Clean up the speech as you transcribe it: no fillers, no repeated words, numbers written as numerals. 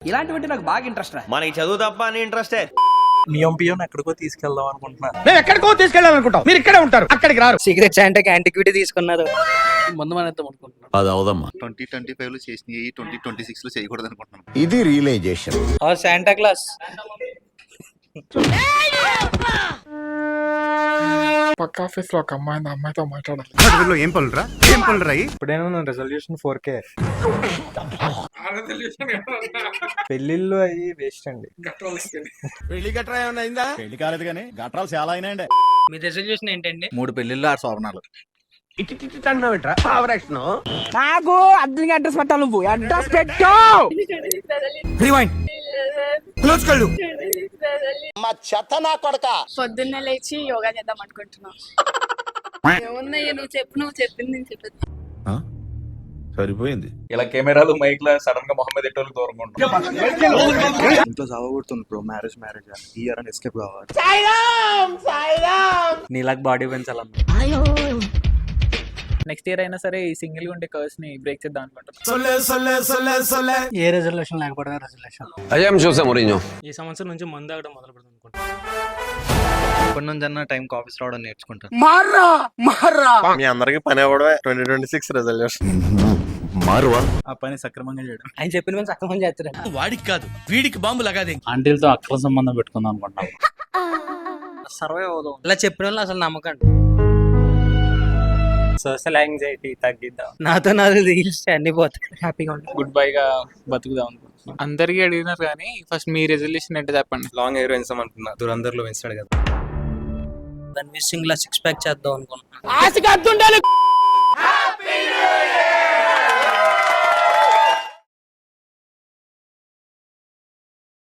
ఇలాంటివంటే నాకు బాగా ఇంట్రెస్ట్ రా. మనకి చదువు తప్ప అని ఇంట్రెస్టే. నియంపియం ఎక్కడికో తీసుకెళ్దాం అనుకుంటున్నా. మేము ఎక్కడికో తీసుకెళ్ళాలనుకుంటాం, మీరు ఇక్కడే ఉంటారు, అక్కడికి రారు. సీక్రెట్ శాంటాకి యాంటిక్విటీ తీసుకున్నారు. ముందు మన ఎంత అనుకుంటున్నాం అది అవదమ్మా. 2025 లో చేసినవి 2026 లో చేయకూడదు అనుకుంటున్నాను. ఇది రియలైజేషన్. శాంటా క్లాస్ పక్క ఆఫీస్ లో ఒక అమ్మాయితో మాట్లాడాలి. ఏం పనులురా ఏం పనులు రాయి. ఇప్పుడేమో రెజల్యూషన్ 4K. పెళ్లిళ్ళు అయ్యి వేస్ట్ అండి. పెళ్లి గట్రా ఏమైనా అయిందా? పెళ్లి కాలేదు కానీ గట్రాలు చాలా అయినాయండి. మీ రెజల్యూషన్ ఏంటండి? 3 పెళ్లిళ్ళు 6 శోభనాలు. నాకు అర్జున్ అడ్రస్ పెట్టాలి. నువ్వు అడ్రస్ పెట్టు. మా చెత్త నా కొడక. పొద్దున్నే లేచి యోగా చేద్దాం అనుకుంటున్నా. ఏమున్నాయి నువ్వు చెప్పింది నేను చెప్పేది. సరిపోయింది. ఇలా కెమెరాలు మైక్ లా సడన్ గా మొహమ్మద్ ఎట్టోళ్ళకి దూరంగా ఉంటాం. ఇంట్లో సాగకూడుతుంది బ్రో. మ్యారేజ్ ఈ ఇయర్ అని ఎస్కేప్ కావాలి. నీలాగా బాడీ పెంచాలన్నా. నెక్స్ట్ ఇయర్ అయినా సరే ఈ సింగిల్ ఉండే కర్స్ ని బ్రేక్ చేద్దాం అనుకుంటున్నాం. ఏ రెజల్యూషన్ లేకపోవడం రెజల్యూషన్. అయ్యాం చూసా మొరిño. ఈ సంవత్సరం నుంచి మందు తాగడం మొదలు పెడదాం అనుకుంటున్నాం. ఇప్పటి నుంచి అన్న టైం ఆఫీస్ రావడం నేర్చుకుంటాను. మీ అందరికి పని అవ్వడమే 2026 రెజల్యూషన్. మారువా ఆ పని సక్రమంగా చేయడం. ఆయన చెప్పిన పని సక్రమం చేస్తారు. వాడికి కాదు, వీడికి బాంబు లగాదే. ఆంటీలతో అక్రమ సంబంధం పెట్టుకుందాం అనుకుంటున్నాం. సర్వే అవుదాం. ఇలా చెప్పిన వాళ్ళు అసలు నమ్మకండి. సోషల్ యాంగ్జైటీ తగ్గిద్దాం. నాతో నాది రీల్స్ అన్ని పోతాయి. హ్యాపీగా ఉంటాయి. గుడ్ బై గా బతుకుదాం అనుకుంటున్నాం. అందరికీ అడిగినారు కానీ ఫస్ట్ మీ రెజల్యూషన్ ఏంటో చెప్పండి. లాంగ్ హెయిర్ పెంచాం అనుకున్నా. దురందర్లో పెంచాడు కదా. దాన్ని మిస్సింగ్ లా 6 ప్యాక్ చేద్దాం అనుకుంటున్నాను. ఆశగా అద్దుండాలి.